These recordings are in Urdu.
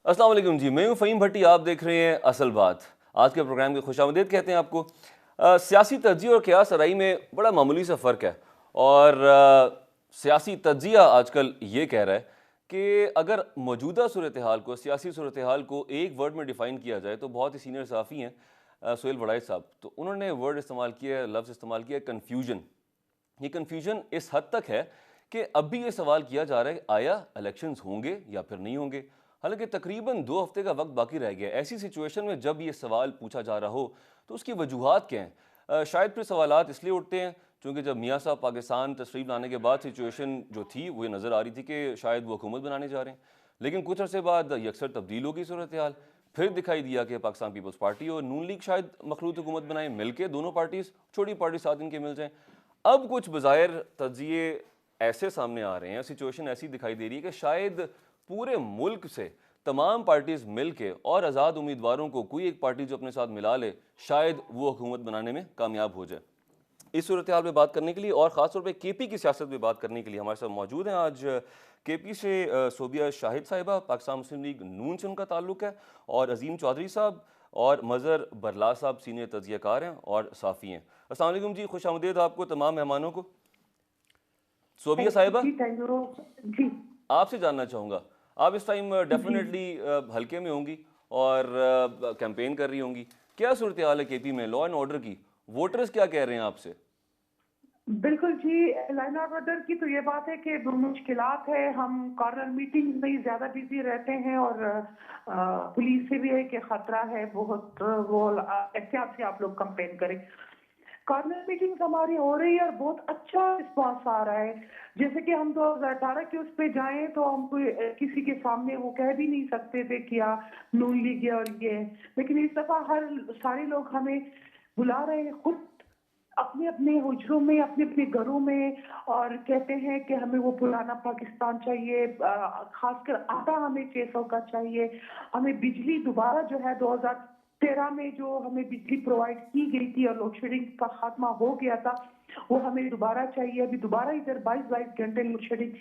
السلام علیکم جی، میں ہوں فہیم بھٹی، آپ دیکھ رہے ہیں اصل بات۔ آج کے پروگرام کے خوش آمدید کہتے ہیں آپ کو۔ سیاسی تجزیہ اور قیاس آرائی میں بڑا معمولی سا فرق ہے، اور سیاسی تجزیہ آج کل یہ کہہ رہا ہے کہ اگر موجودہ صورتحال کو، سیاسی صورتحال کو ایک ورڈ میں ڈیفائن کیا جائے تو بہت ہی سینئر صحافی ہیں سہیل وڑائی صاحب، تو انہوں نے ورڈ استعمال کیا ہے، لفظ استعمال کیا ہے کنفیوژن۔ یہ کنفیوژن اس حد تک ہے کہ اب بھی یہ سوال کیا جا رہا ہے کہ آیا الیکشنز ہوں گے یا پھر نہیں ہوں گے، حالانکہ تقریباً 2 ہفتے کا وقت باقی رہ گیا۔ ایسی سچویشن میں جب یہ سوال پوچھا جا رہا ہو تو اس کی وجوہات کیا ہیں؟ شاید پھر سوالات اس لیے اٹھتے ہیں چونکہ جب میاں صاحب پاکستان تشریف لانے کے بعد سچویشن جو تھی وہ یہ نظر آ رہی تھی کہ شاید وہ حکومت بنانے جا رہے ہیں، لیکن کچھ عرصے بعد یکسر تبدیل ہو گئی صورتحال۔ پھر دکھائی دیا کہ پاکستان پیپلز پارٹی اور نون لیگ شاید مخلوط حکومت بنائیں، مل کے دونوں پارٹیز، چھوٹی پارٹی ساتھ ان کے مل جائیں۔ اب کچھ بظاہر تجزیے ایسے سامنے آ رہے ہیں، سچویشن ایسی دکھائی دے رہی ہے کہ شاید پورے ملک سے تمام پارٹیز مل کے اور آزاد امیدواروں کو کوئی ایک پارٹی جو اپنے ساتھ ملا لے، شاید وہ حکومت بنانے میں کامیاب ہو جائے۔ اس صورتحال پہ بات کرنے کے لیے اور خاص طور پہ کے پی کی سیاست پہ بات کرنے کے لیے ہمارے ساتھ موجود ہیں آج کے پی سے صوبیہ شاہد صاحبہ، پاکستان مسلم لیگ نون سے ان کا تعلق ہے، اور عظیم چودھری صاحب اور مظہر برلا صاحب سینئر تجزیہ کار ہیں اور صحافی ہیں۔ السلام علیکم جی، خوش آمدید آپ کو، تمام مہمانوں کو۔ صوبیہ صاحبہ، جی آپ سے جاننا چاہوں گا، آپ اس ٹائم ڈیفینیٹلی حلقے میں ہوں گی اور کیمپین کر رہی ہوں گی، کیا صورتحال ہے کے پی میں لا اینڈ آرڈر کی؟ ووٹرز کیا کہہ رہے ہیں آپ سے؟ بالکل جی، لائن آف آرڈر کی تو یہ بات ہے کہ مشکلات ہے، ہم کارنر میٹنگ میں زیادہ بزی رہتے ہیں، اور پولیس سے بھی ہے کہ خطرہ ہے بہت، وہ احتیاط سے آپ لوگ کمپین کریں۔ کارنر میٹنگ ہماری ہو رہی ہے اور بہت اچھا رسپانس آ رہا ہے، جیسے کہ ہم 2018 کے اس پہ جائیں تو ہم کوئی کسی کے سامنے وہ کہہ بھی نہیں سکتے تھے کیا نون لیگ ہے اور یہ ہے، لیکن اس دفعہ سارے لوگ ہمیں بلا رہے ہیں خود اپنے اپنے حجروں میں، اپنے اپنے گھروں میں، اور کہتے ہیں کہ ہمیں وہ پرانا پاکستان چاہیے، خاص کر آٹا ہمیں 600 کا چاہیے، ہمیں بجلی دوبارہ جو ہے 2013 میں جو ہمیں بجلی پرووائڈ کی گئی تھی اور لوڈ شیڈنگ کا خاتمہ ہو گیا تھا وہ ہمیں دوبارہ چاہیے۔ ابھی دوبارہ ادھر 22 گھنٹے لوڈ شیڈنگ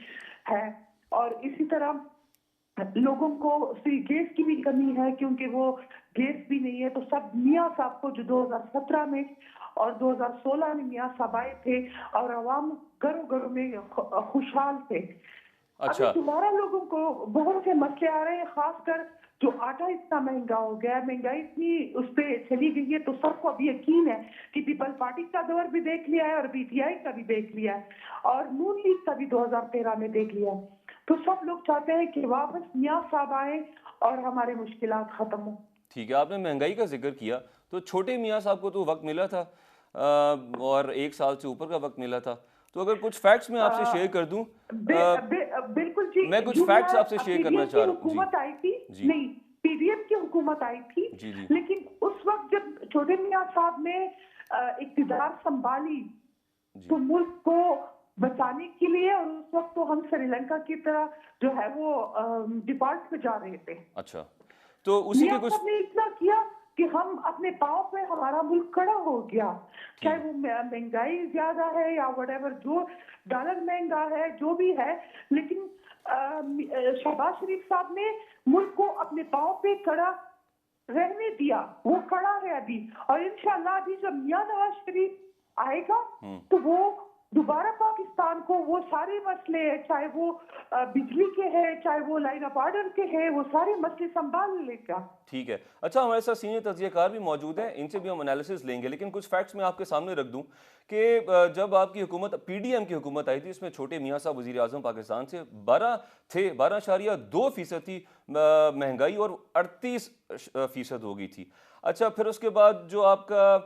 ہے، اور اسی طرح لوگوں کو گیس کی بھی کمی ہے کیونکہ وہ گیس بھی نہیں ہے، تو سب میاں صاحب کو جو 2017 میں اور 2016 میں میاں صاحب آئے تھے اور عوام گھروں گھروں میں خوشحال تھے۔ ابھی اچھا، دوبارہ لوگوں کو بہت سے مسئلے آ رہے ہیں، خاص کر جو آٹا اتنا مہنگا ہو گیا ہے، مہنگائی اتنی اس پہ چلی گئی ہے، تو سب کو اب یقین ہے کہ پیپل پارٹی کا دور بھی دیکھ لیا ہے اور پی ٹی آئی کا بھی دیکھ لیا ہے اور نون لیگ کا بھی 2013 میں دیکھ لیا ہے، تو سب لوگ چاہتے ہیں کہ واپس میاں صاحب آئیں اور ہمارے مشکلات ختم ہوں۔ ٹھیک ہے، آپ نے مہنگائی کا ذکر کیا تو چھوٹے میاں صاحب کو تو وقت ملا تھا اور 1 سال سے اوپر کا وقت ملا تھا، تو اگر کچھ فیکٹس میں آپ سے شیئر کر دوں، بالکل جی، میں کچھ جو فیکٹس آپ سے شیئر پی ڈی کرنا ایم کی چاہ رہا ہوں۔ جی حکومت آئی تھی، جی نہیں پی ڈی ایم کی حکومت آئی تھی، جی جی لیکن اس وقت جب چھوٹے میاں صاحب نے اقتدار سنبھالی جی تو ملک کو بچانے کے لیے، اور اس وقت تو ہم سری لنکا کی طرح جو ہے وہ ڈیفالٹ پہ جا رہے تھے، اچھا، تو اسی کے میاں کچھ صاحب نے اتنا کیا کہ ہم اپنے پاؤں پہ ہمارا ملک کھڑا ہو گیا، ٹھیک چاہے ہے، وہ مہنگائی زیادہ ہے یا وٹ ایور، جو ڈالر مہنگا ہے جو بھی ہے، لیکن شہباز شریف صاحب نے ملک کو اپنے پاؤں پہ کھڑا رہنے دیا، وہ کھڑا ہے ابھی، اور انشاءاللہ ابھی جب میاں نواز شریف آئے گا تو وہ دوبارہ پاکستان کو وہ سارے مسئلے ہیں، چاہے وہ بجلی کے ہیں، چاہے وہ لائن آف آرڈر کے ہیں، وہ سارے مسئلے سنبھال لے گا۔ ٹھیک ہے۔ اچھا، ہمارے ساتھ سینئر تجزیہ کار بھی موجود ہیں، ان سے بھی ہم انالیسس لیں گے، لیکن کچھ فیکٹس میں آپ کے سامنے رکھ دوں کہ جب آپ کی حکومت پی ڈی ایم کی حکومت آئی تھی، اس میں چھوٹے میاں صاحب وزیر اعظم پاکستان سے 12.2% تھی مہنگائی اور 38% ہو گئی تھی۔ اچھا، پھر اس کے بعد جو آپ کا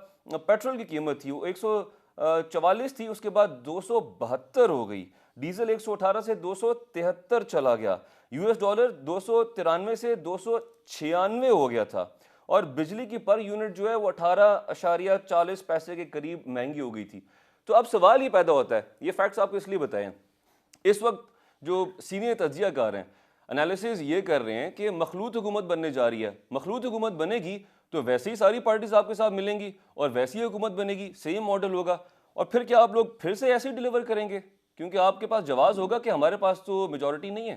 پیٹرول کی قیمت تھی وہ 144 تھی، اس کے بعد 272 ہو گئی، ڈیزل 118 سے 273 چلا گیا، یو ایس ڈالر 293 سے 296 ہو گیا تھا، اور بجلی کی پر یونٹ جو ہے وہ 18.40 پیسے کے قریب مہنگی ہو گئی تھی۔ تو اب سوال یہ پیدا ہوتا ہے، یہ فیکٹس آپ کو اس لیے بتائیں، اس وقت جو سینئر تجزیہ کار ہیں انالیسز یہ کر رہے ہیں کہ مخلوط حکومت بننے جا رہی ہے، مخلوط حکومت بنے گی تو ویسے ہی ساری پارٹیز آپ کے ساتھ ملیں گی اور ویسی ہی حکومت بنے گی، سیم ماڈل ہوگا، اور پھر کیا آپ لوگ پھر سے ایسے ہی ڈیلیور کریں گے؟ کیونکہ آپ کے پاس جواز ہوگا کہ ہمارے پاس تو میجورٹی نہیں ہے۔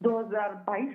2022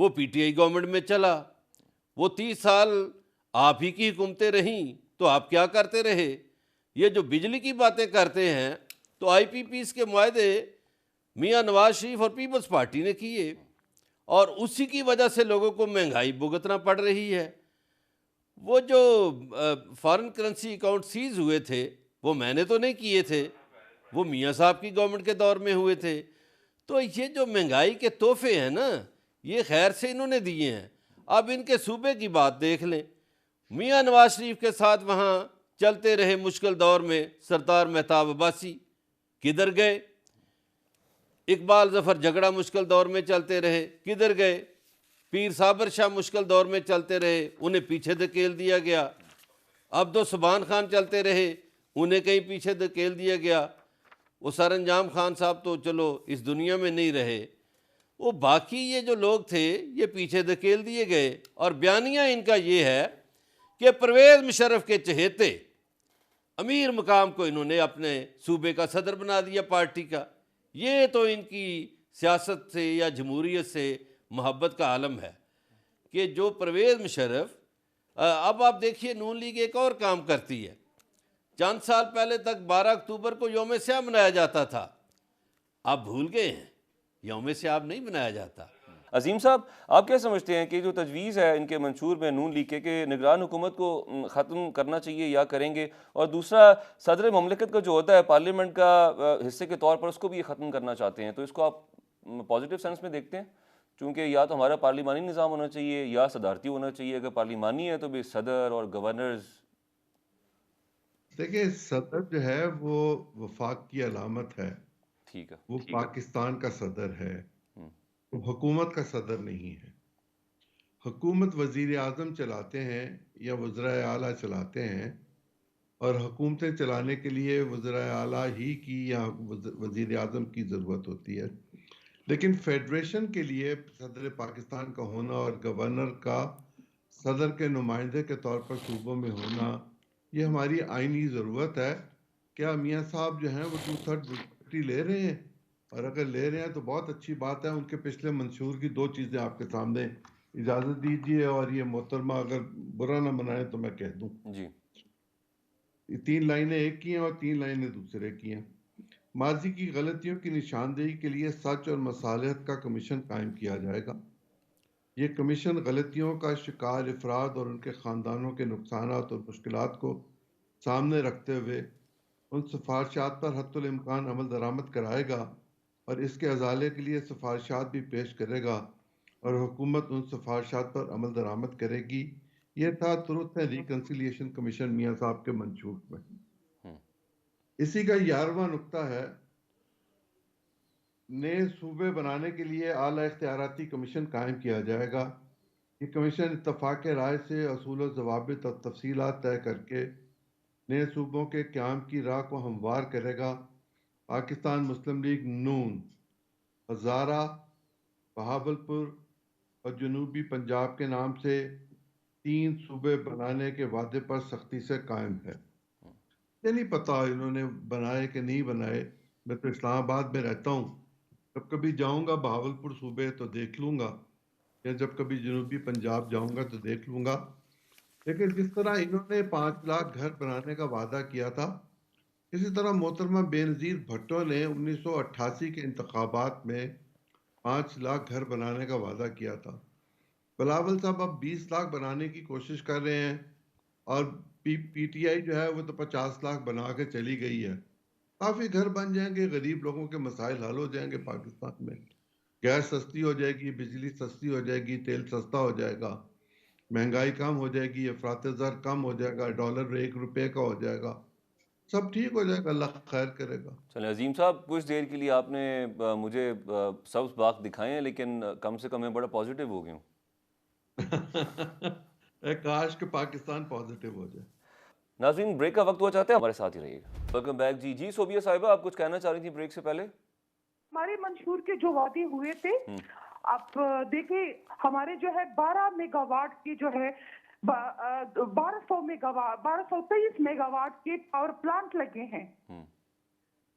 وہ پی ٹی آئی گورنمنٹ میں چلا، وہ 30 سال آپ ہی کی حکومتیں رہیں تو آپ کیا کرتے رہے؟ یہ جو بجلی کی باتیں کرتے ہیں تو آئی پی پیز کے معاہدے میاں نواز شریف اور پیپلز پارٹی نے کیے، اور اسی کی وجہ سے لوگوں کو مہنگائی بھگتنا پڑ رہی ہے۔ وہ جو فارن کرنسی اکاؤنٹ سیز ہوئے تھے وہ میں نے تو نہیں کیے تھے، وہ میاں صاحب کی گورنمنٹ کے دور میں ہوئے تھے۔ تو یہ جو مہنگائی کے تحفے ہیں نا، یہ خیر سے انہوں نے دیے ہیں۔ اب ان کے صوبے کی بات دیکھ لیں، میاں نواز شریف کے ساتھ وہاں چلتے رہے مشکل دور میں سردار مہتاب عباسی، کدھر گئے؟ اقبال ظفر جھگڑا مشکل دور میں چلتے رہے، کدھر گئے؟ پیر صابر شاہ مشکل دور میں چلتے رہے، انہیں پیچھے دھکیل دیا گیا۔ عبد السبحان خان چلتے رہے، انہیں کہیں پیچھے دھکیل دیا گیا۔ وہ سر انجام خان صاحب تو چلو اس دنیا میں نہیں رہے، وہ باقی یہ جو لوگ تھے یہ پیچھے دھکیل دیے گئے۔ اور بیانیہ ان کا یہ ہے کہ پرویز مشرف کے چہیتے امیر مقام کو انہوں نے اپنے صوبے کا صدر بنا دیا پارٹی کا۔ یہ تو ان کی سیاست سے یا جمہوریت سے محبت کا عالم ہے کہ جو پرویز مشرف، اب آپ دیکھیے نون لیگ ایک اور کام کرتی ہے۔ چند سال پہلے تک 12 اکتوبر کو یوم سیاہ منایا جاتا تھا، آپ بھول گئے ہیں، یوم سیاہ نہیں منایا جاتا۔ عظیم صاحب، آپ کیا سمجھتے ہیں کہ جو تجویز ہے ان کے منشور میں نون لیگ کے کہ نگران حکومت کو ختم کرنا چاہیے یا کریں گے، اور دوسرا صدر مملکت کا جو ہوتا ہے پارلیمنٹ کا حصے کے طور پر اس کو بھی یہ ختم کرنا چاہتے ہیں، تو اس کو آپ پازیٹیو سینس میں دیکھتے ہیں؟ چونکہ یا تو ہمارا پارلیمانی نظام ہونا چاہیے یا صدارتی ہونا چاہیے، اگر پارلیمانی ہے تو بھی صدر اور گورنرز۔ دیکھیں، صدر جو ہے وہ وفاق کی علامت ہے، ٹھیک ہے، وہ پاکستان کا صدر ہے، وہ حکومت کا صدر نہیں ہے۔ حکومت وزیر اعظم چلاتے ہیں یا وزرائے اعلیٰ چلاتے ہیں، اور حکومتیں چلانے کے لیے وزرائے اعلیٰ ہی کی یا وزیر اعظم کی ضرورت ہوتی ہے۔ لیکن فیڈریشن کے لیے صدر پاکستان کا ہونا اور گورنر کا صدر کے نمائندے کے طور پر صوبوں میں ہونا، یہ ہماری آئینی ضرورت ہے۔ کیا میاں صاحب جو ہیں وہ 2/3 میجورٹی لے رہے ہیں؟ اور اگر لے رہے ہیں تو بہت اچھی بات ہے۔ ان کے پچھلے منشور کی 2 چیزیں آپ کے سامنے، اجازت دیجیے، اور یہ محترمہ اگر برا نہ منائے تو میں کہہ دوں، جی، یہ 3 لائنیں ایک کی ہیں اور 3 لائنیں دوسرے کی ہیں۔ ماضی کی غلطیوں کی نشاندہی کے لیے سچ اور مصالحت کا کمیشن قائم کیا جائے گا۔ یہ کمیشن غلطیوں کا شکار افراد اور ان کے خاندانوں کے نقصانات اور مشکلات کو سامنے رکھتے ہوئے ان سفارشات پر حتی الامکان عمل درآمد کرائے گا، اور اس کے ازالے کے لیے سفارشات بھی پیش کرے گا، اور حکومت ان سفارشات پر عمل درآمد کرے گی۔ یہ تھا ٹروتھ اینڈ ریکنسیلیشن کمیشن میاں صاحب کے منشور میں۔ اسی کا 11واں نقطہ ہے، نئے صوبے بنانے کے لیے اعلیٰ اختیاراتی کمیشن قائم کیا جائے گا۔ یہ کمیشن اتفاق رائے سے اصول و ضوابط اور تفصیلات طے کر کے نئے صوبوں کے قیام کی راہ کو ہموار کرے گا۔ پاکستان مسلم لیگ نون ہزارہ، بہاولپور اور جنوبی پنجاب کے نام سے 3 صوبے بنانے کے وعدے پر سختی سے قائم ہے۔ یہ نہیں پتا انہوں نے بنائے کہ نہیں بنائے، میں تو اسلام آباد میں رہتا ہوں، جب کبھی جاؤں گا بہاولپور صوبے تو دیکھ لوں گا، یا جب کبھی جنوبی پنجاب جاؤں گا تو دیکھ لوں گا۔ لیکن جس طرح انہوں نے 5 لاکھ گھر بنانے کا وعدہ کیا تھا، اسی طرح محترمہ بے نظیر بھٹو نے 1988 کے انتخابات میں 5 لاکھ گھر بنانے کا وعدہ کیا تھا۔ بلاول صاحب اب 20 لاکھ بنانے کی کوشش کر رہے ہیں، اور پی ٹی آئی جو ہے وہ تو 50 لاکھ بنا کے چلی گئی ہے۔ کافی گھر بن جائیں گے، غریب لوگوں کے مسائل حل ہو جائیں گے پاکستان میں، گیس سستی ہو جائے گی، بجلی سستی ہو جائے گی، تیل سستا ہو جائے گا، مہنگائی کم ہو جائے گی، افراط زر کم ہو جائے گا، ڈالر 1 روپے کا ہو جائے گا، سب ٹھیک ہو جائے گا، اللہ خیر کرے گا۔ چلیں عظیم صاحب، کچھ دیر کے لیے آپ نے مجھے سبز باغ دکھائے ہیں، لیکن کم سے کم میں بڑا پازیٹیو ہو گیا ہوں۔ اے کاش کہ پاکستان پازیٹیو ہو جائے۔ ناظرین، بریک کا وقت ہوا چاہتے ہیں، ہمارے ساتھ ہی رہیے گا۔ Welcome back. جی صوبیہ صاحبہ، آپ کچھ کہنا چاہ رہی تھیں بریک سے پہلے؟ ہمارے منشور کے جو وعدے ہوئے تھے، آپ دیکھیں ہمارے جو ہے 12 میگا واٹ کی جو ہے 1223 میگا واٹ کے پاور پلانٹ لگے ہیں۔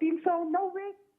390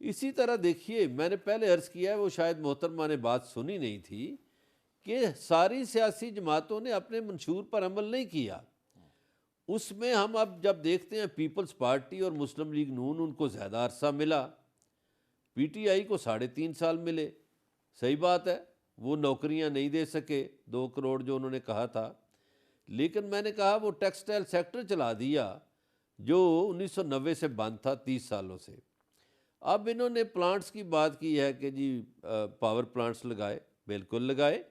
اسی طرح دیکھیے، میں نے پہلے عرض کیا ہے، وہ شاید محترمہ نے بات سنی نہیں تھی، کہ ساری سیاسی جماعتوں نے اپنے منشور پر عمل نہیں کیا۔ اس میں ہم اب جب دیکھتے ہیں پیپلز پارٹی اور مسلم لیگ نون، ان کو زیادہ عرصہ ملا، پی ٹی آئی کو 3.5 سال ملے۔ صحیح بات ہے، وہ نوکریاں نہیں دے سکے 2 کروڑ جو انہوں نے کہا تھا، لیکن میں نے کہا وہ ٹیکسٹائل سیکٹر چلا دیا جو 1990 سے بند تھا 30 سالوں سے۔ اب انہوں نے پلانٹس کی بات کی ہے کہ جی پاور پلانٹس لگائے، بالکل لگائے،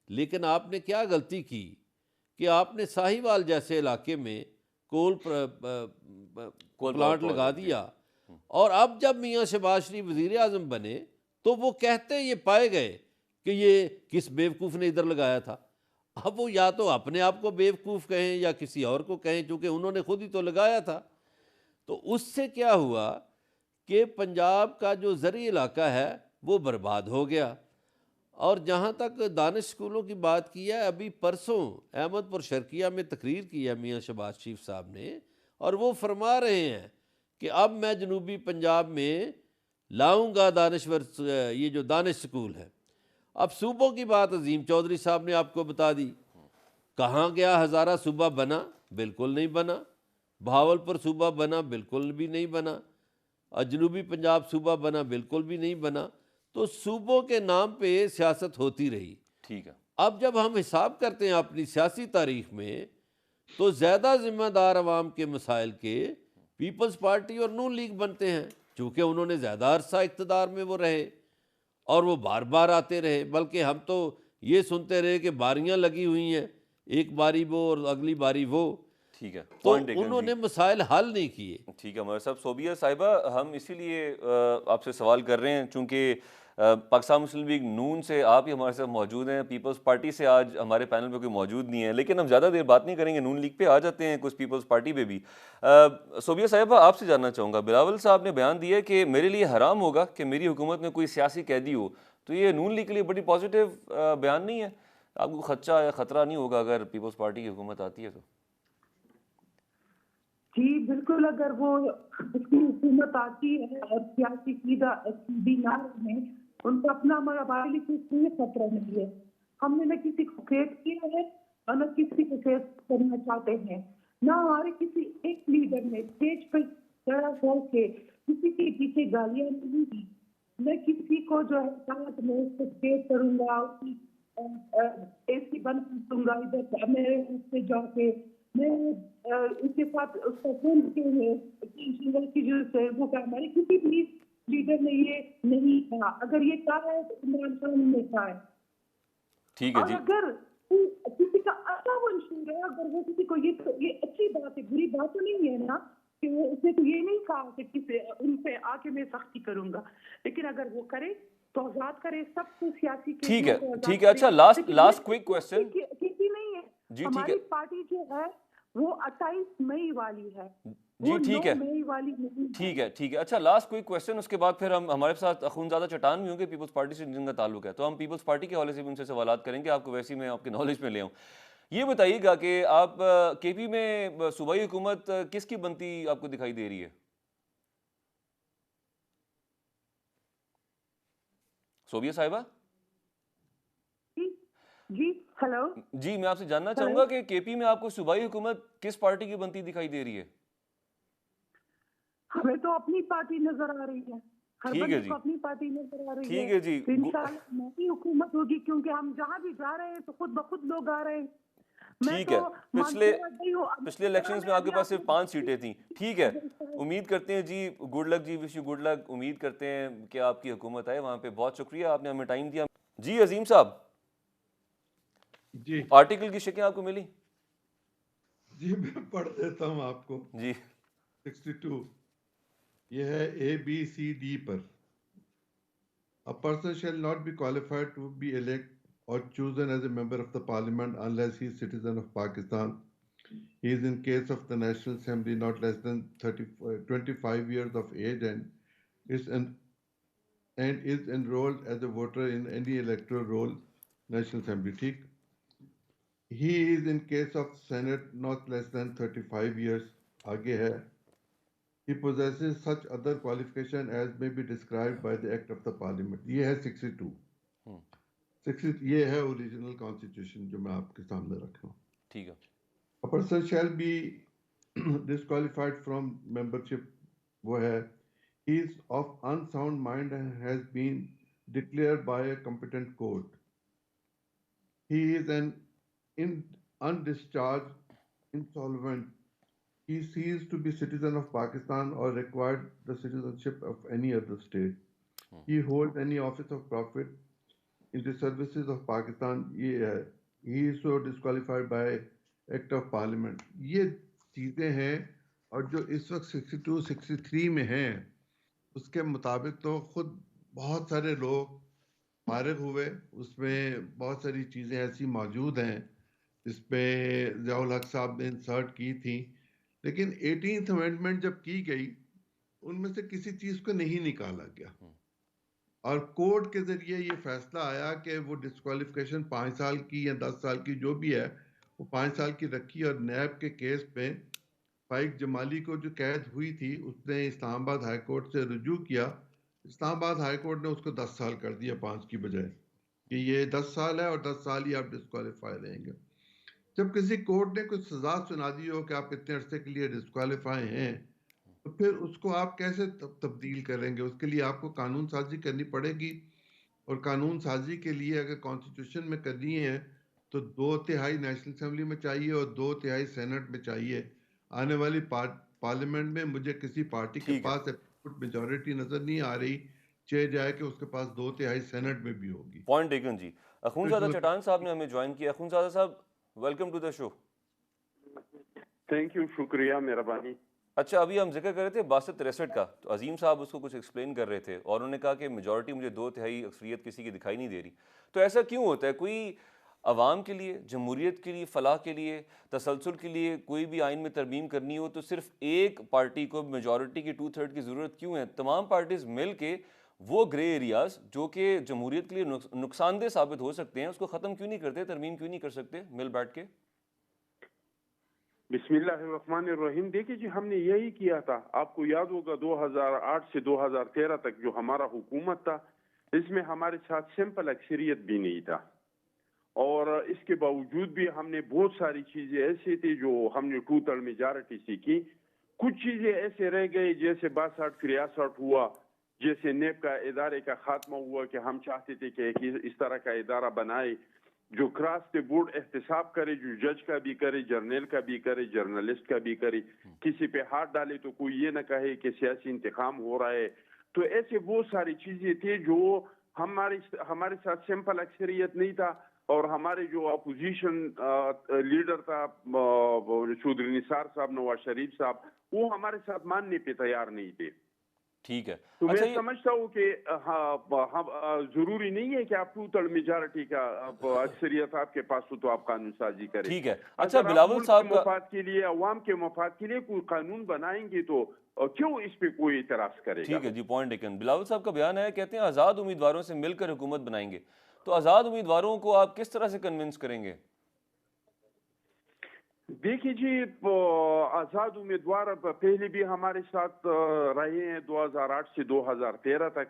لیکن آپ نے کیا غلطی کی کہ آپ نے ساہیوال جیسے علاقے میں کول پلانٹ لگا دیا، اور اب جب میاں شہباز شریف وزیر اعظم بنے تو وہ کہتے یہ پائے گئے کہ یہ کس بیوقوف نے ادھر لگایا تھا۔ اب وہ یا تو اپنے آپ کو بیوقوف کہیں یا کسی اور کو کہیں، چونکہ انہوں نے خود ہی تو لگایا تھا۔ تو اس سے کیا ہوا کہ پنجاب کا جو زرعی علاقہ ہے وہ برباد ہو گیا۔ اور جہاں تک دانش اسکولوں کی بات کی ہے، ابھی پرسوں احمد پور شرقیہ میں تقریر کی ہے میاں شہباز شریف صاحب نے، اور وہ فرما رہے ہیں کہ اب میں جنوبی پنجاب میں لاؤں گا دانشور، یہ جو دانش اسکول ہے۔ اب صوبوں کی بات عظیم چودھری صاحب نے آپ کو بتا دی، کہاں گیا؟ ہزارہ صوبہ بنا؟ بالکل نہیں بنا۔ بہاولپور صوبہ بنا؟ بالکل بھی نہیں بنا۔ اور جنوبی پنجاب صوبہ بنا؟ بالکل بھی نہیں بنا۔ تو صوبوں کے نام پہ سیاست ہوتی رہی۔ ٹھیک ہے، اب جب ہم حساب کرتے ہیں اپنی سیاسی تاریخ میں، تو زیادہ ذمہ دار عوام کے مسائل کے پیپلز پارٹی اور نون لیگ بنتے ہیں، چونکہ انہوں نے زیادہ عرصہ اقتدار میں وہ رہے اور وہ بار بار آتے رہے۔ بلکہ ہم تو یہ سنتے رہے کہ باریاں لگی ہوئی ہیں، ایک باری وہ اور اگلی باری وہ۔ ٹھیک ہے، تو پوائنٹ ٹیکن انہوں جی۔ نے مسائل حل نہیں کیے۔ ٹھیک ہے عمر صاحب۔ صوبیہ صاحبہ، ہم اسی لیے آپ سے سوال کر رہے ہیں چونکہ پاکستان مسلم لیگ نون سے آپ ہی ہمارے ساتھ موجود ہیں، پیپلز پارٹی سے آج ہمارے پینل پہ کوئی موجود نہیں ہے، لیکن ہم زیادہ دیر بات نہیں کریں گے، نون لیگ پہ آ جاتے ہیں، کچھ پیپلز پارٹی پہ بھی۔ صوبیہ صاحبہ، آپ سے جاننا چاہوں گا، بلاول صاحب نے بیان دیا کہ میرے لیے حرام ہوگا کہ میری حکومت میں کوئی سیاسی قیدی ہو، تو یہ نون لیگ کے لیے بڑی پازیٹیو بیان نہیں ہے؟ آپ کو خدشہ یا خطرہ نہیں ہوگا اگر پیپلز پارٹی کی حکومت آتی ہے تو؟ جی بالکل، اگر وہ اس کی حکومت آتی ہے اور سیاسی قیدی نہ رہیں، ان کو اپنا مبادی کی کوئی خطرہ نہیں ہے۔ ہم نے نہ کسی کو قید کیا ہے اور نہ کسی کو قید کرنا چاہتے ہیں، نہ ہمارے کسی ایک لیڈر نے اسٹیج پہ کھڑا ہو کے کسی کے پیچھے گالیاں نہیں دی، نہ کسی کو جو ہے کہا کہ میں اس کو قید کروں گا، اس کی اے سی بند کر دوں گا ادھر میرے اس سے جا کے، میں اس کے ساتھ اس کا فون کے وہ کہا، ہمارے کسی بھی لیڈر نے یہ نہیں کہا۔ اگر یہ کہا ہے تو عمران خان نے کہا ہے۔ ٹھیک ہے اور جی۔ اگر کسی کا اچھا منشور ہے، اگر وہ کسی کو یہ اچھی بات ہے، بری بات تو نہیں ہے نا کہ اس نے تو یہ نہیں کہا کہ کسی ان پہ آ کے میں سختی کروں گا، لیکن اگر وہ کرے تو آزاد کرے، سب کو سیاسی ٹھیک ہے، قیدیوں کو آزاد ٹھیک ہے۔ اچھا، لیکن لاسٹ یہ کوئک کویسچن قیدی نہیں ہے۔ جی۔ ٹھیک ہے ہماری پارٹی جو ہے وہ 28 مئی والی ہے، جی، وہ ٹھیک 9 ہے، مئی والی نہیں ہے۔ ٹھیک ہے، ٹھیک ہے۔ اچھا، لاسٹ کوئی کویسچن، اس کے بعد پھر ہمارے ساتھ اخونزادہ چٹان بھی ہوں گے پیپلز پارٹی سے جن کا تعلق ہے، تو ہم پیپلز پارٹی کے حوالے سے بھی ان سے سوالات کریں گے، آپ کو ویسے ہی میں آپ کے نالج میں لے آؤں۔ یہ بتائیے گا کہ آپ کے پی میں صوبائی حکومت کس کی بنتی آپ کو دکھائی دے رہی ہے؟ صوبیہ صاحبہ جی ہیلو، جی، میں آپ سے جاننا چاہوں گا کہ کے پی میں آپ کو صوبائی حکومت کس پارٹی کی بنتی دکھائی دے رہی ہے؟ ہمیں تو اپنی پارٹی نظر آ رہی ہے، ہر ٹھیک ہے بندے جی، کو اپنی پارٹی نظر آ رہی ٹھیک ہے جی۔ تو انشاءاللہ ہماری حکومت ہوگی، کیونکہ ہم جہاں بھی جا رہے ہیں تو خود بخود لوگ آ رہے ہیں۔ میں ٹھیک تو ہے، مانسورہ گئی ہوں، پچھلے الیکشنز میں آپ کے پاس صرف 5 سیٹیں تھیں۔ ٹھیک ہے، امید کرتے ہیں جی، گڈ لک جی، وش یو گڈ لک، امید کرتے ہیں کہ آپ کی حکومت آئے وہاں پہ۔ بہت شکریہ، آپ نے ہمیں ٹائم دیا۔ جی عظیم صاحب، جی آرٹیکل کی شکیں آپ کو ملی؟ جی میں پڑھ دیتا ہوں آپ کو۔ جی 62 یہ ہے اے بی سی ڈی پر۔ A person shall not be qualified to be elected or chosen as a member of the parliament unless he is citizen of Pakistan. He is in case of the National Assembly not less than 25 years of age and is enrolled as a voter in any electoral roll, National Assembly. ٹھیک. He is in case of Senate not less than 35 years. آگے ہے He possesses such other qualification as may be described by the Act of the Parliament. یہ ہے 62. 60 یہ ہے اوریجنل کانسٹیٹیوشن جو میں آپ کے سامنے رکھ رہا ہوں. ٹھیک ہے. A person shall be disqualified from membership. وہ ہے he is of unsound mind and has been declared by a competent court. He is an undischarged insolvent. He ceased to be citizen of Pakistan or required the citizenship of any other state. He holds any office of profit in the services of Pakistan. He is so disqualified by Act of Parliament. یہ چیزیں ہیں اور جو اس وقت 62 63 میں ہیں اس کے مطابق تو خود بہت سارے لوگ فارغ ہوئے. اس میں بہت ساری چیزیں ایسی موجود ہیں جس پہ ضیاء الحق صاحب نے انسرٹ کی تھیں, لیکن 18th امینڈمنٹ جب کی گئی ان میں سے کسی چیز کو نہیں نکالا گیا اور کورٹ کے ذریعے یہ فیصلہ آیا کہ وہ ڈسکوالیفیکیشن 5 سال کی یا 10 سال کی جو بھی ہے وہ 5 سال کی رکھی. اور نیب کے کیس پہ فائق جمالی کو جو قید ہوئی تھی اس نے اسلام آباد ہائی کورٹ سے رجوع کیا. اسلام آباد ہائی کورٹ نے اس کو 10 سال کر دیا 5 کی بجائے کہ یہ 10 سال ہے اور 10 سال ہی آپ ڈسکوالیفائی رہیں گے. جب کسی کورٹ نے کوئی سزا سنا دی ہو کہ آپ اتنے عرصے کے لیے ڈسکوالیفائی ہیں تو پھر اس کو آپ کیسے تبدیل کریں گے؟ اس کے لیے آپ کو قانون سازی کرنی پڑے گی, اور قانون سازی کے لیے اگر کانسٹیٹیوشن میں کرنی ہے تو 2/3 نیشنل اسمبلی میں چاہیے اور 2/3 سینٹ میں چاہیے. آنے والی پارلیمنٹ میں مجھے کسی پارٹی کے پاس میجورٹی نظر نہیں آ رہی, چاہے جائے کہ اس کے پاس 2/3 سینٹ میں بھی ہوگی. پوائنٹ ٹیکن جی. اخونزادہ چٹان صاحب نے ہمیں جوائن کیا. اخونزادہ صاحب welcome to the show. Thank you, شکریہ, مہربانی. اچھا, ابھی ہم ذکر کر رہے تھے 62-63 کا, تو عظیم صاحب اس کو کچھ ایکسپلین کر رہے تھے اور انہوں نے کہا کہ میجورٹی مجھے 2/3 اکثریت کسی کی دکھائی نہیں دے رہی. تو ایسا کیوں ہوتا ہے؟ کوئی عوام کے لیے, جمہوریت کے لیے, فلاح کے لیے, تسلسل کے لیے کوئی بھی آئین میں ترمیم کرنی ہو تو صرف ایک پارٹی کو میجورٹی کی 2/3 کی ضرورت کیوں ہے؟ تمام پارٹیز مل کے وہ گرے ایریاز جو کہ جمہوریت کے لیے نقصان دہ ثابت ہو سکتے ہیں اس کو ختم کیوں نہیں کرتے, ترمیم کیوں نہیں کر سکتے مل بیٹھ کے؟ بسم اللہ الرحمن الرحیم. دیکھیے جی, ہم نے یہی کیا تھا. آپ کو یاد ہوگا 2008 سے 2013 تک جو ہمارا حکومت تھا اس میں ہمارے ساتھ سمپل اکثریت بھی نہیں تھا, اور اس کے باوجود بھی ہم نے بہت ساری چیزیں ایسی تھی جو ہم نے 2/3 میجارٹی سے کی. کچھ چیزیں ایسے رہ گئی جیسے 62-63 ہوا, جیسے نیب کا ادارے کا خاتمہ ہوا کہ ہم چاہتے تھے کہ ایک اس طرح کا ادارہ بنائے جو کراس دی بورڈ احتساب کرے, جو جج کا بھی کرے, جرنیل کا بھی کرے, جرنلسٹ کا بھی کرے, کسی پہ ہاتھ ڈالے تو کوئی یہ نہ کہے کہ سیاسی انتقام ہو رہا ہے. تو ایسے بہت ساری چیزیں تھیں جو ہمارے ساتھ سمپل اکثریت نہیں تھا, اور ہمارے جو اپوزیشن لیڈر تھا چودھری نثار صاحب, نواز شریف صاحب, وہ ہمارے ساتھ ماننے پہ تیار نہیں تھے. ٹھیک ہے, تو میں سمجھتا ہوں کہ ضروری نہیں ہے کہ آپ 2/3 میجارٹی کا اکثریت آپ کے پاس ہو تو آپ قانون سازی کریں. ٹھیک ہے. اچھا, بلاول صاحب کا مفاد کے لیے, عوام کے مفاد کے لیے کوئی قانون بنائیں گے تو کیوں اس پہ کوئی اعتراض کرے گا؟ ٹھیک ہے جی, پوائنٹ ٹیکن. بلاول صاحب کا بیان ہے, کہتے ہیں آزاد امیدواروں سے مل کر حکومت بنائیں گے. تو آزاد امیدواروں کو آپ کس طرح سے کنونس کریں گے؟ دیکھیے جی, آزاد امیدوار پہلے بھی ہمارے ساتھ رہے ہیں 2008 سے 2013 تک,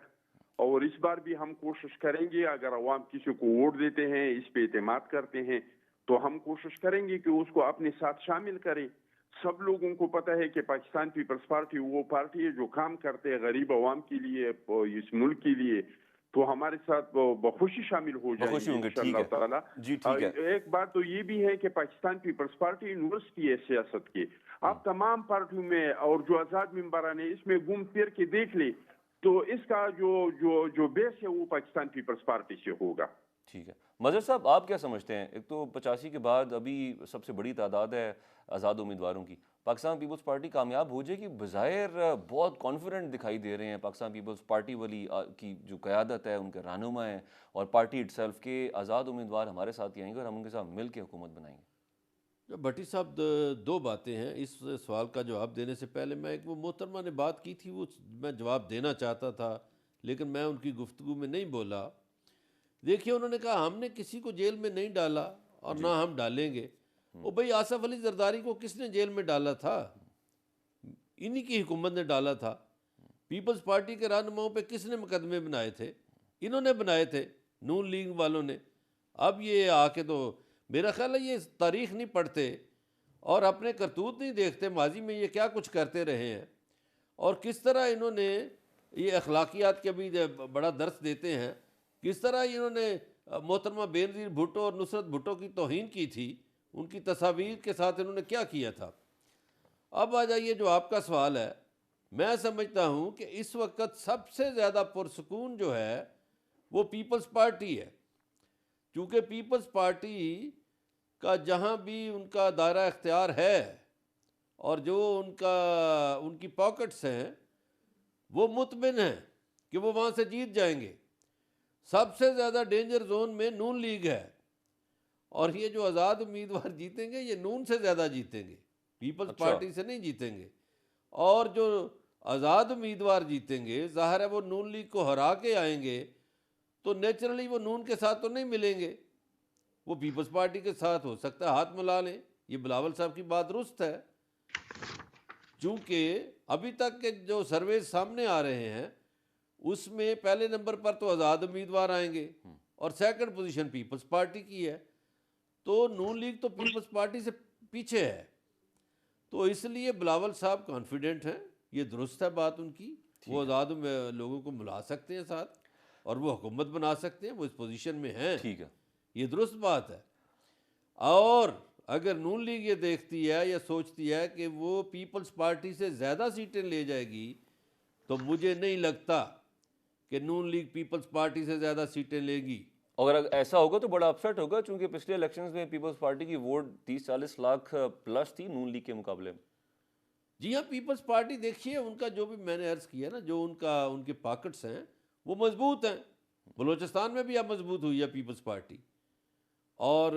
اور اس بار بھی ہم کوشش کریں گے. اگر عوام کسی کو ووٹ دیتے ہیں, اس پہ اعتماد کرتے ہیں, تو ہم کوشش کریں گے کہ اس کو اپنے ساتھ شامل کریں. سب لوگوں کو پتہ ہے کہ پاکستان پیپلز پارٹی وہ پارٹی ہے جو کام کرتے ہیں غریب عوام کے لیے, اس ملک کے لیے. تو ہمارے ساتھ بخوشی شامل ہو جائیں گے انشاءاللہ تعالیٰ. ایک بات تو یہ بھی ہے کہ پاکستان پیپلز پارٹی یونیورسٹی ہے سیاست کی. آپ تمام پارٹیوں میں اور جو آزاد ممبران ہیں اس میں گھوم پھر کے دیکھ لیں تو اس کا جو بیس ہے وہ پاکستان پیپلز پارٹی سے ہوگا. ٹھیک ہے. مظہر صاحب, آپ کیا سمجھتے ہیں؟ ایک تو 85 کے بعد ابھی سب سے بڑی تعداد ہے آزاد امیدواروں کی. پاکستان پیپلز پارٹی کامیاب ہو جائے گی؟ بظاہر بہت کانفیڈنٹ دکھائی دے رہے ہیں پاکستان پیپلز پارٹی والی کی جو قیادت ہے, ان کے رہنما ہیں, اور پارٹی اٹ سیلف کے آزاد امیدوار ہمارے ساتھ ہی آئیں گے اور ہم ان کے ساتھ مل کے حکومت بنائیں گے. بھٹی صاحب, دو باتیں ہیں اس سوال کا جواب دینے سے پہلے. میں ایک وہ محترمہ نے بات کی تھی وہ میں جواب دینا چاہتا تھا لیکن میں ان کی گفتگو میں نہیں بولا. دیکھیے, انہوں نے کہا ہم نے کسی کو جیل میں نہیں ڈالا اور نہ ہم ڈالیں گے. وہ بھائی آصف علی زرداری کو کس نے جیل میں ڈالا تھا؟ انہی کی حکومت نے ڈالا تھا. پیپلز پارٹی کے رہنماؤں پہ کس نے مقدمے بنائے تھے؟ انہوں نے بنائے تھے، نون لیگ والوں نے. اب یہ آ کے تو میرا خیال ہے یہ تاریخ نہیں پڑھتے اور اپنے کرتوت نہیں دیکھتے ماضی میں یہ کیا کچھ کرتے رہے ہیں اور کس طرح انہوں نے یہ اخلاقیات کے بھی بڑا درس دیتے ہیں. کس طرح انہوں نے محترمہ بینظیر بھٹو اور نصرت بھٹو کی توہین کی تھی، ان کی تصاویر کے ساتھ انہوں نے کیا کیا تھا. اب آ جائیے جو آپ کا سوال ہے، میں سمجھتا ہوں کہ اس وقت سب سے زیادہ پرسکون جو ہے وہ پیپلز پارٹی ہے. چونکہ پیپلز پارٹی کا جہاں بھی ان کا دائرہ اختیار ہے اور جو ان کی پاکٹس ہیں وہ مطمئن ہیں کہ وہ وہاں سے جیت جائیں گے. سب سے زیادہ ڈینجر زون میں نون لیگ ہے اور یہ جو آزاد امیدوار جیتیں گے یہ نون سے زیادہ جیتیں گے، پیپلز پارٹی سے نہیں جیتیں گے. اور جو آزاد امیدوار جیتیں گے ظاہر ہے وہ نون لیگ کو ہرا کے آئیں گے تو نیچرلی وہ نون کے ساتھ تو نہیں ملیں گے، وہ پیپلز پارٹی کے ساتھ ہو سکتا ہے ہاتھ ملا لیں. یہ بلاول صاحب کی بات درست ہے، چونکہ ابھی تک کے جو سرویز سامنے آ رہے ہیں اس میں پہلے نمبر پر تو آزاد امیدوار آئیں گے اور سیکنڈ پوزیشن پیپلز پارٹی کی ہے. تو نون لیگ تو پیپلز پارٹی سے پیچھے ہے. تو اس لیے بلاول صاحب کانفیڈنٹ ہیں، یہ درست ہے بات ان کی، وہ آزاد لوگوں کو ملا سکتے ہیں ساتھ اور وہ حکومت بنا سکتے ہیں، وہ اس پوزیشن میں ہیں. ٹھیک ہے، یہ درست بات ہے. اور اگر نون لیگ یہ دیکھتی ہے یا سوچتی ہے کہ وہ پیپلز پارٹی سے زیادہ سیٹیں لے جائے گی تو مجھے نہیں لگتا کہ نون لیگ پیپلز پارٹی سے زیادہ سیٹیں لے گی. اگر ایسا ہوگا تو بڑا اپسیٹ ہوگا، چونکہ پچھلے الیکشنز میں پیپلز پارٹی کی ووٹ 30-40 لاکھ پلس تھی نون لیگ کے مقابلے میں. جی ہاں، پیپلز پارٹی دیکھیے ان کا جو بھی میں نے عرض کیا نا، جو ان کے پاکٹس ہیں وہ مضبوط ہیں. بلوچستان میں بھی اب مضبوط ہوئی ہے پیپلز پارٹی اور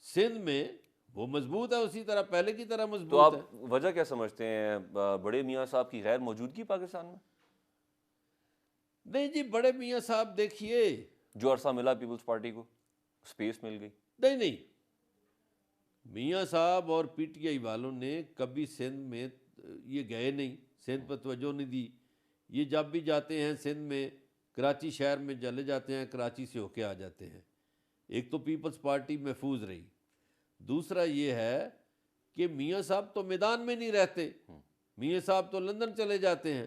سندھ میں وہ مضبوط ہے، اسی طرح پہلے کی طرح تو مضبوط آپ ہے. وجہ کیا سمجھتے ہیں بڑے میاں صاحب کی غیر موجودگی پاکستان میں؟ نہیں جی، بڑے میاں صاحب دیکھیے، جو عرصہ ملا پیپلز پارٹی کو، سپیس مل گئی. نہیں میاں صاحب اور پی ٹی آئی والوں نے کبھی سندھ میں یہ گئے نہیں، سندھ پر توجہ نہیں دی. یہ جب بھی جاتے ہیں سندھ میں کراچی شہر میں چلے جاتے ہیں، کراچی سے ہو کے آ جاتے ہیں. ایک تو پیپلز پارٹی محفوظ رہی، دوسرا یہ ہے کہ میاں صاحب تو میدان میں نہیں رہتے، میاں صاحب تو لندن چلے جاتے ہیں.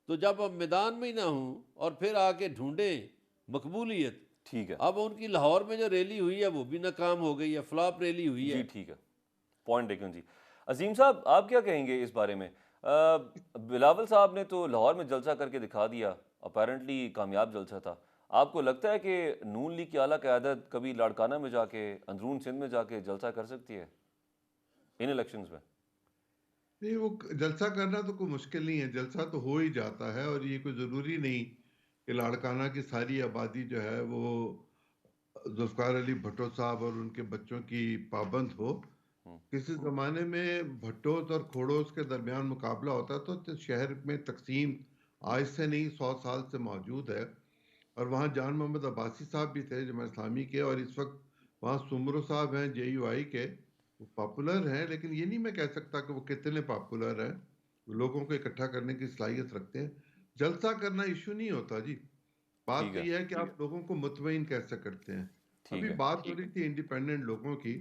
تو جب اب میدان میں ہی نہ ہوں اور پھر آ کے ڈھونڈیں مقبولیت، ٹھیک ہے اب ان کی لاہور میں جو ریلی ہوئی ہے وہ بھی ناکام ہو گئی ہے، فلاپ ریلی ہوئی ہے. جی، ٹھیک ہے، پوائنٹ ٹیکن. جی عظیم صاحب، آپ کیا کہیں گے اس بارے میں؟ بلاول صاحب نے تو لاہور میں جلسہ کر کے دکھا دیا، اپیرنٹلی کامیاب جلسہ تھا. آپ کو لگتا ہے کہ نون لیگ کی اعلیٰ قیادت کبھی لاڑکانہ میں جا کے، اندرون سندھ میں جا کے جلسہ کر سکتی ہے ان الیکشنز میں؟ نہیں، وہ جلسہ کرنا تو کوئی مشکل نہیں ہے، جلسہ تو ہو ہی جاتا ہے. اور یہ کوئی ضروری نہیں کہ لاڑکانہ کی ساری آبادی جو ہے وہ ذوالفقار علی بھٹو صاحب اور ان کے بچوں کی پابند ہو. کسی زمانے میں بھٹوز اور کھوڑوز کے درمیان مقابلہ ہوتا تو شہر میں تقسیم آج سے نہیں 100 سال سے موجود ہے. اور وہاں جان محمد عباسی صاحب بھی تھے جماعت اسلامی کے، اور اس وقت وہاں سمرو صاحب ہیں جے یو آئی کے، وہ پاپولر ہیں. لیکن یہ نہیں میں کہہ سکتا کہ وہ کتنے پاپولر ہیں، لوگوں کو اکٹھا کرنے کی صلاحیت رکھتے ہیں. جلسہ کرنا ایشو نہیں ہوتا جی، بات ٹھیک تو ہے، یہ ہے کہ آپ لوگوں کو مطمئن کیسے کرتے ہیں. ٹھیک ابھی ہے. بات ہو رہی تھی انڈیپینڈنٹ لوگوں کی،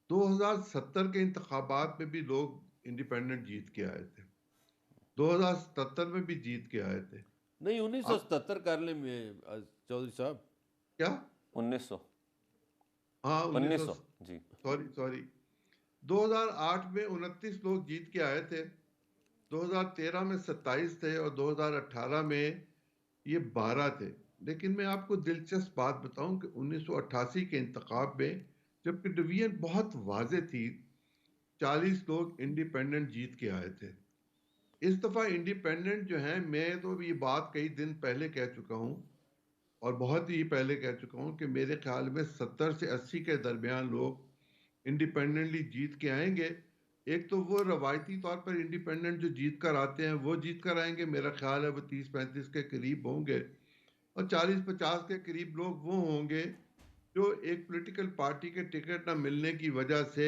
2070 کے انتخابات میں بھی لوگ انڈیپینڈنٹ جیت کے آئے تھے، 2077 میں بھی جیت کے آئے تھے. نہیں، اب 1977 کر لیں میں چودھری صاحب. کیا؟ 1900 ہاں 1900 جی. سوری 2008 میں 29 لوگ جیت کے آئے تھے، 2013 میں 27 تھے اور 2018 میں یہ 12 تھے. لیکن میں آپ کو دلچسپ بات بتاؤں کہ 1988 کے انتخاب میں جبکہ ڈویژن بہت واضح تھی، 40 لوگ انڈیپینڈنٹ جیت کے آئے تھے. اس دفعہ انڈیپینڈنٹ جو ہیں، میں تو یہ بات کئی دن پہلے کہہ چکا ہوں اور بہت ہی پہلے کہہ چکا ہوں کہ میرے خیال میں 70 سے 80 کے درمیان لوگ انڈیپینڈنٹلی جیت کے آئیں گے. ایک تو وہ روایتی طور پر انڈیپینڈنٹ جو جیت کر آتے ہیں وہ جیت کر آئیں گے، میرا خیال ہے وہ 30-35 کے قریب ہوں گے، اور 40-50 کے قریب لوگ وہ ہوں گے جو ایک پولیٹیکل پارٹی کے ٹکٹ نہ ملنے کی وجہ سے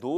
2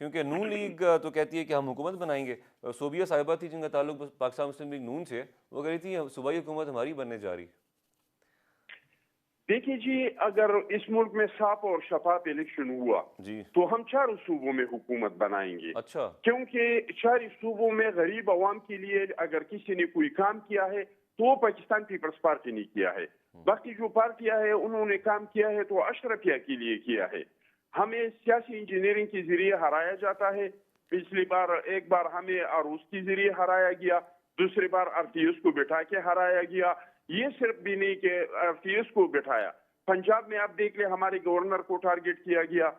کیونکہ نون لیگ تو کہتی ہے کہ ہم حکومت بنائیں گے. صوبیہ صاحبہ تھی جن کا تعلق پاکستان مسلم لیگ نون سے, وہ کہہ رہی تھی صوبائی حکومت ہماری بننے جا رہی. دیکھیے جی, اگر اس ملک میں صاف اور شفاف الیکشن ہوا جی تو ہم 4 صوبوں میں حکومت بنائیں گے. اچھا, کیونکہ 4 صوبوں میں غریب عوام کے لیے اگر کسی نے کوئی کام کیا ہے تو وہ پاکستان پیپلز پارٹی نے کیا ہے. باقی جو پارٹیاں ہیں انہوں نے کام کیا ہے تو اشرفیہ کے لیے کیا ہے. ہمیں سیاسی انجینئرنگ کے ذریعے ہرایا جاتا ہے. پچھلی بار ایک بار ہمیں عروس کے ذریعے ہرایا گیا, دوسری بار RTS کو بٹھا کے ہرایا گیا. یہ صرف بھی نہیں کہ RTS کو بٹھایا, پنجاب میں آپ دیکھ لیں ہمارے گورنر کو ٹارگٹ کیا گیا,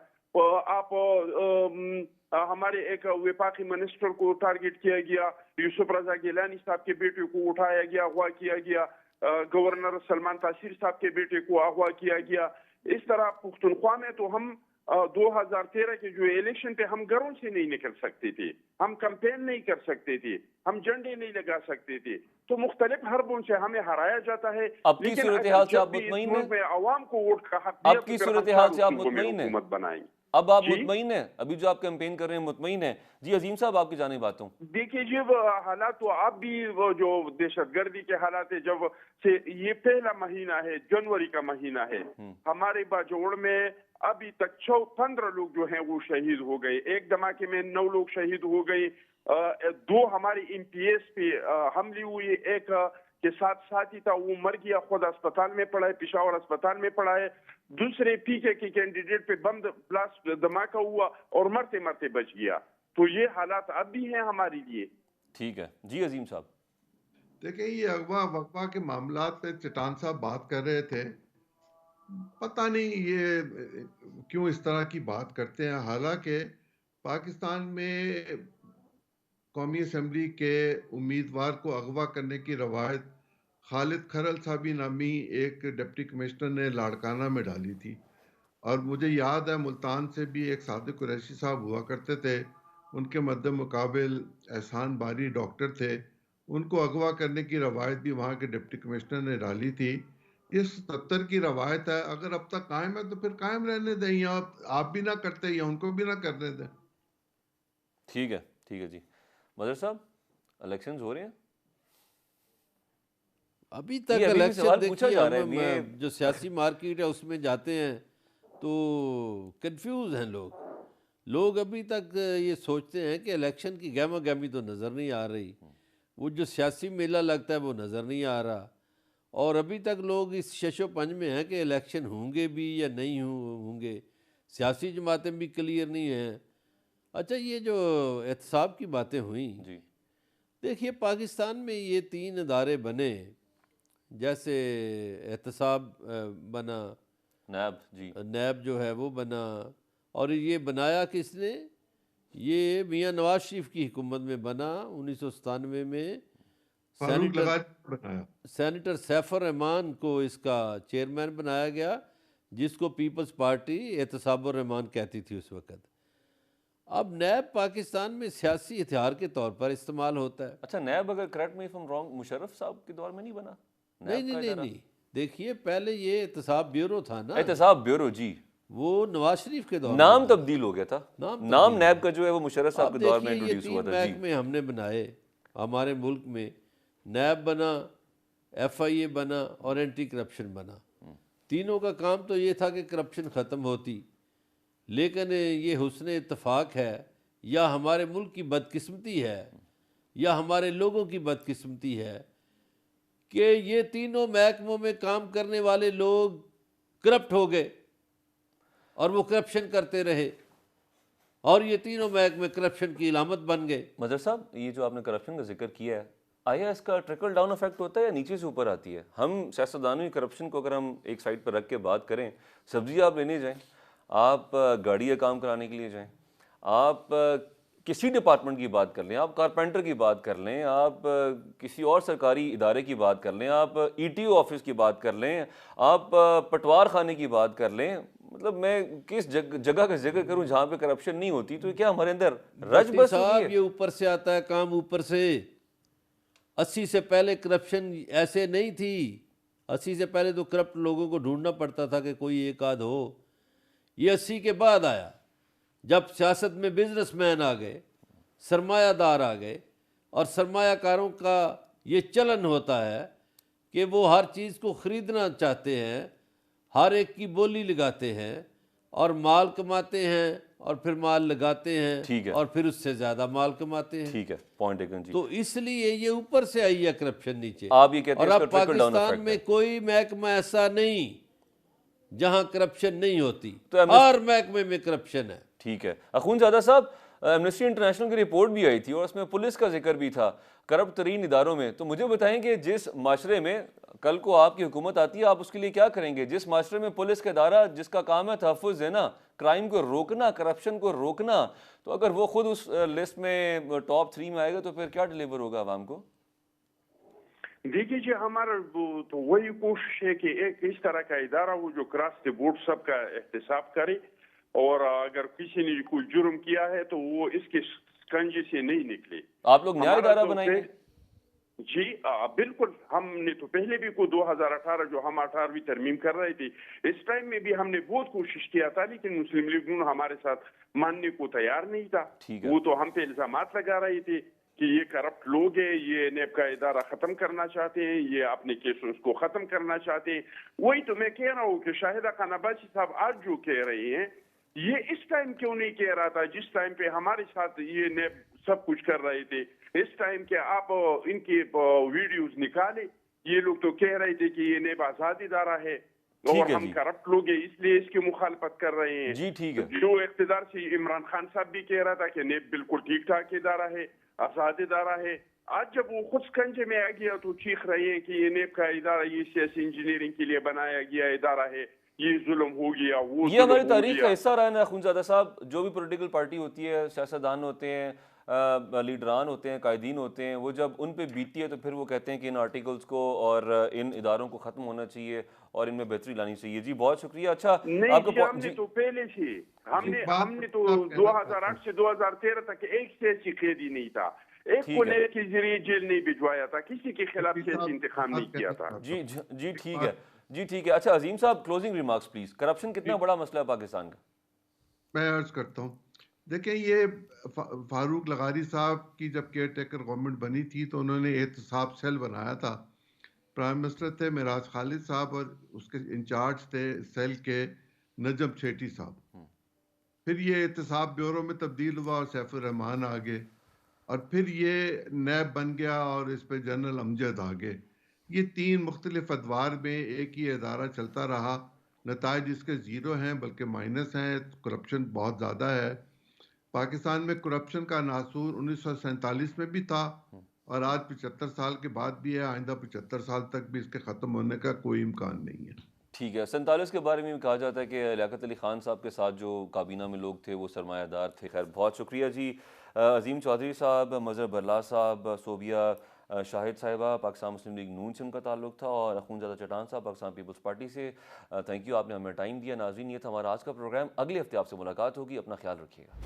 آپ ہمارے ایک وفاقی منسٹر کو ٹارگٹ کیا گیا, یوسف رضا گیلانی صاحب کے بیٹے کو اٹھایا گیا, اغوا کیا گیا, گورنر سلمان تاثیر صاحب کے بیٹے کو اغوا کیا گیا. اس طرح پختونخوا میں تو ہم 2013 کے جو الیکشن پہ ہم گھروں سے نہیں نکل سکتے تھے, ہم کمپین نہیں کر سکتے تھے, ہم جھنڈے نہیں لگا سکتے تھے. تو مختلف حربوں سے ہمیں ہرایا جاتا ہے. اب کی صورتحال سے آپ مطمئن ہیں؟ میں عوام کو ووٹ کا حق دیا اب کی صورتحال سے آپ مطمئن ہیں؟ حکومت بنائیں. اب آپ مطمئن ہیں؟ ابھی جو آپ کیمپین کر رہے ہیں مطمئن ہیں؟ جی عظیم صاحب آپ کی جانب بات ہوں. دیکھیے جی, حالات تو آپ بھی وہ جو دہشت گردی کے حالات ہے, جب سے یہ پہلا مہینہ ہے, جنوری کا مہینہ ہے, ہمارے باجوڑ میں ابھی تک 15 لوگ جو ہیں وہ شہید ہو گئے. ایک دھماکے میں 9 لوگ شہید ہو گئے. 2 ہماری MPS پہ حملے ہوئی, ایک کے ساتھ ساتھی تھا وہ مر گیا, خود اسپتال میں پڑا ہے, پشاور اسپتال میں پڑا ہے. دوسرے PK کے کینڈیڈیٹ پہ بم بلاسٹ دھماکہ ہوا اور مرتے مرتے بچ گیا. تو یہ حالات اب بھی ہیں ہمارے لیے. ٹھیک ہے جی عظیم صاحب. دیکھیں یہ اغوا وقفہ کے معاملات پہ چٹان صاحب بات کر رہے تھے, پتہ نہیں یہ کیوں اس طرح کی بات کرتے ہیں, حالانکہ پاکستان میں قومی اسمبلی کے امیدوار کو اغوا کرنے کی روایت خالد کھرل صاحبی نامی ایک ڈپٹی کمشنر نے لاڑکانہ میں ڈالی تھی. اور مجھے یاد ہے ملتان سے بھی ایک صادق قریشی صاحب ہوا کرتے تھے, ان کے مد مقابل احسان باری ڈاکٹر تھے, ان کو اغوا کرنے کی روایت بھی وہاں کے ڈپٹی کمشنر نے ڈالی تھی. یہ 77 کی روایت ہے, اگر اب تک قائم ہے تو پھر قائم رہنے دیں, یا آپ بھی نہ کرتے یا ان کو بھی نہ کرنے دیں. ٹھیک ہے جی. مظہر صاحب الیکشنز ہو رہے ہیں ابھی تک. الیکشن دیکھیے, ہم جو سیاسی مارکیٹ ہے اس میں جاتے ہیں تو کنفیوز ہیں لوگ ابھی تک یہ سوچتے ہیں کہ الیکشن کی گہما گہمی تو نظر نہیں آ رہی, وہ جو سیاسی میلہ لگتا ہے وہ نظر نہیں آ رہا, اور ابھی تک لوگ اس شش و پنج میں ہیں کہ الیکشن ہوں گے بھی یا نہیں ہوں گے. سیاسی جماعتیں بھی کلیئر نہیں ہیں. اچھا, یہ جو احتساب کی باتیں ہوئیں, جی دیکھیے پاکستان میں یہ 3 ادارے بنے, جیسے احتساب بنا, نیب جو ہے وہ بنا, اور یہ بنایا کس نے؟ یہ میاں نواز شریف کی حکومت میں بنا 1997 میں. سینیٹر سیف الرحمان کو اس کا چیئرمین بنایا گیا, جس کو پیپلز پارٹی احتساب الرحمان کہتی تھی اس وقت. اب نیب پاکستان میں سیاسی ہتھیار کے طور پر استعمال ہوتا ہے. اچھا, نیب اگر correct me if I am wrong, Musharraf صاحب کے دور میں نہیں بنا؟ نہیں, دیکھیے پہلے یہ احتساب بیورو تھا نا. احتساب بیورو, جی, وہ نواز شریف کے دور نام تبدیل ہو گیا تھا. نام نیب کا جو ہے وہ مشرف صاحب کے دور میں انٹروڈیوس ہوا تھا. یہ 3 محکمے ہم نے بنائے ہمارے ملک میں, نیب بنا, FIA بنا اور اینٹی کرپشن بنا. تینوں کا کام تو یہ تھا کہ کرپشن ختم ہوتی, لیکن یہ حسن اتفاق ہے یا ہمارے ملک کی بدقسمتی ہے یا ہمارے لوگوں کی بدقسمتی ہے کہ یہ تینوں محکموں میں کام کرنے والے لوگ کرپٹ ہو گئے اور وہ کرپشن کرتے رہے, اور یہ تینوں محکمے کرپشن کی علامت بن گئے. مظہر صاحب, یہ جو آپ نے کرپشن کا ذکر کیا ہے, آیا اس کا ٹرکل ڈاؤن افیکٹ ہوتا ہے یا نیچے سے اوپر آتی ہے؟ ہم سیاستدانوں کی کرپشن کو اگر ہم ایک سائڈ پر رکھ کے بات کریں, سبزی آپ لینے جائیں, آپ گاڑی کا کام کرانے کے لیے جائیں, آپ کسی ڈپارٹمنٹ کی بات کر لیں, آپ کارپینٹر کی بات کر لیں, آپ کسی اور سرکاری ادارے کی بات کر لیں, آپ ETO آفس کی بات کر لیں, آپ پٹوار خانے کی بات کر لیں, مطلب میں کس جگہ کا ذکر کروں جہاں پہ کرپشن نہیں ہوتی؟ تو کیا ہمارے اندر رج بس ہوئی ہے؟ یہ اوپر سے آتا ہے کام, اوپر سے. 80 سے پہلے کرپشن ایسے نہیں تھی. 80 سے پہلے تو کرپٹ لوگوں کو ڈھونڈنا پڑتا تھا کہ کوئی ایک آدھ ہو. یہ 80 کے بعد آیا. جب سیاست میں بزنس مین آ گئے، سرمایہ دار آ گئے، اور سرمایہ کاروں کا یہ چلن ہوتا ہے کہ وہ ہر چیز کو خریدنا چاہتے ہیں، ہر ایک کی بولی لگاتے ہیں اور مال کماتے ہیں اور پھر مال لگاتے ہیں ٹھیک ہے، اور پھر اس سے زیادہ مال کماتے ہیں. ٹھیک ہے، پوائنٹ ٹیکن جی. تو اس لیے یہ اوپر سے آئی ہے کرپشن نیچے. آپ یہ کہتے اور ہیں اس اب کا ٹرکل ڈاؤن پاکستان افیکٹ میں ہے. کوئی محکمہ ایسا نہیں جہاں کرپشن نہیں ہوتی، تو ہر محکمے میں کرپشن ہے. ٹھیک ہے. اخون زادہ صاحب، ایمنسٹی انٹرنیشنل کی رپورٹ بھی آئی تھی اور اس میں پولیس کا ذکر بھی تھا کرپٹ ترین اداروں میں. تو مجھے بتائیں کہ جس معاشرے میں کل کو آپ کی حکومت آتی ہے، آپ اس کے لیے کیا کریں گے؟ جس معاشرے میں پولیس کا ادارہ جس کا کام ہے تحفظ دینا، کرائم کو روکنا، کرپشن کو روکنا، تو اگر وہ خود اس لسٹ میں ٹاپ 3 میں آئے گا تو پھر کیا ڈیلیور ہوگا عوام کو؟ دیکھیے جی، ہمارا تو وہی کوشش ہے کہ ایک اس طرح کا ادارہ ہو جو کراس دی بورڈ سب کا احتساب کرے، اور اگر کسی نے کوئی جرم کیا ہے تو وہ اس کے کنجے سے نہیں نکلے. آپ لوگ نیا ادارہ بنائیں گے؟ جی بالکل. ہم نے تو پہلے بھی کو 2018 جو ہم 18ویں ترمیم کر رہے تھے، اس ٹائم میں بھی ہم نے بہت کوشش کیا تھا، لیکن مسلم لیگ نون ہمارے ساتھ ماننے کو تیار نہیں تھا. وہ تو ہم پہ الزامات لگا رہے تھے کہ یہ کرپٹ لوگ ہیں، یہ نیب کا ادارہ ختم کرنا چاہتے ہیں، یہ اپنے کیسز کو ختم کرنا چاہتے ہیں. وہی تو میں کہہ رہا ہوں کہ شاہدہ خان عباسی صاحب آج جو کہہ رہے ہیں، یہ اس ٹائم کیوں نہیں کہہ رہا تھا جس ٹائم پہ ہمارے ساتھ یہ نیب سب کچھ کر رہے تھے. اس ٹائم کے آپ ان کی ویڈیوز نکالے، یہ لوگ تو کہہ رہے تھے کہ یہ نیب آزاد ادارہ ہے اور ہم کرپٹ لوگ ہیں، اس لیے اس کی مخالفت کر رہے ہیں. جی ٹھیک ہے. جو اقتدار سے عمران خان صاحب بھی کہہ رہا تھا کہ نیب بالکل ٹھیک ٹھاک ادارہ ہے، آزاد ادارہ ہے. آج جب وہ خود کنجے میں آ گیا تو چیخ رہے ہیں کہ یہ نیب کا ادارہ یہ سیاسی انجینئرنگ کے لیے بنایا گیا ادارہ ہے، یہ ظلم ہو گیا، وہ یہ ہماری تاریخ کا حصہ رہا ہے نا اخونزادہ صاحب. جو بھی پولیٹیکل پارٹی ہوتی ہے، سیاستدان ہوتے ہیں، لیڈران ہوتے ہیں، قائدین ہوتے ہیں، وہ جب ان پہ بیتتی ہے تو پھر وہ کہتے ہیں کہ ان آرٹیکلز کو اور ان اداروں کو ختم ہونا چاہیے اور ان میں بہتری لانی چاہیے. جی بہت شکریہ. اچھا نہیں جی، ہم نے تو پہلے سے ہم نے تو 2008 سے 2013 تک ایک سیاسی قیدی نہیں تھا، ایک کو نیب کے ذریعے جیل نہیں بھجوایا تھا، کسی کے خلاف سیاسی انتقام نہیں کیا تھا. جی ٹھیک ہے. جی ٹھیک ہے. اچھا عظیم صاحب، کلوزنگ ریمارکس پلیز. کرپشن کتنا بڑا مسئلہ ہے پاکستان کا؟ میں عرض کرتا ہوں، دیکھیں یہ فاروق لغاری صاحب کی جب کیئر ٹیکر گورنمنٹ بنی تھی تو انہوں نے احتساب سیل بنایا تھا. پرائم منسٹر تھے معراج خالد صاحب اور اس کے انچارج تھے سیل کے نجم چھیٹی صاحب. پھر یہ احتساب بیورو میں تبدیل ہوا اور سیف الرحمان آگے، اور پھر یہ نیب بن گیا اور اس پہ جنرل امجد آگے. یہ 3 مختلف ادوار میں ایک ہی ادارہ چلتا رہا. نتائج اس کے 0 ہیں بلکہ مائنس ہیں. کرپشن بہت زیادہ ہے پاکستان میں. کرپشن کا ناصور 1947 میں بھی تھا اور آج 75 سال کے بعد بھی ہے. آئندہ 75 سال تک بھی اس کے ختم ہونے کا کوئی امکان نہیں ہے. ٹھیک ہے. 47 کے بارے میں بھی کہا جاتا ہے کہ لیاقت علی خان صاحب کے ساتھ جو کابینہ میں لوگ تھے وہ سرمایہ دار تھے. خیر بہت شکریہ جی. عظیم چودھری صاحب، مظہر برلا صاحب، صوبیہ شاہد صاحبہ پاکستان مسلم لیگ نون سے ان کا تعلق تھا، اور اخونزادہ چٹان صاحب پاکستان پیپلز پارٹی سے. تھینک یو، آپ نے ہمیں ٹائم دیا. ناظرین یہ تھا ہمارا آج کا پروگرام. اگلے ہفتے آپ سے ملاقات ہوگی. اپنا خیال رکھیے گا.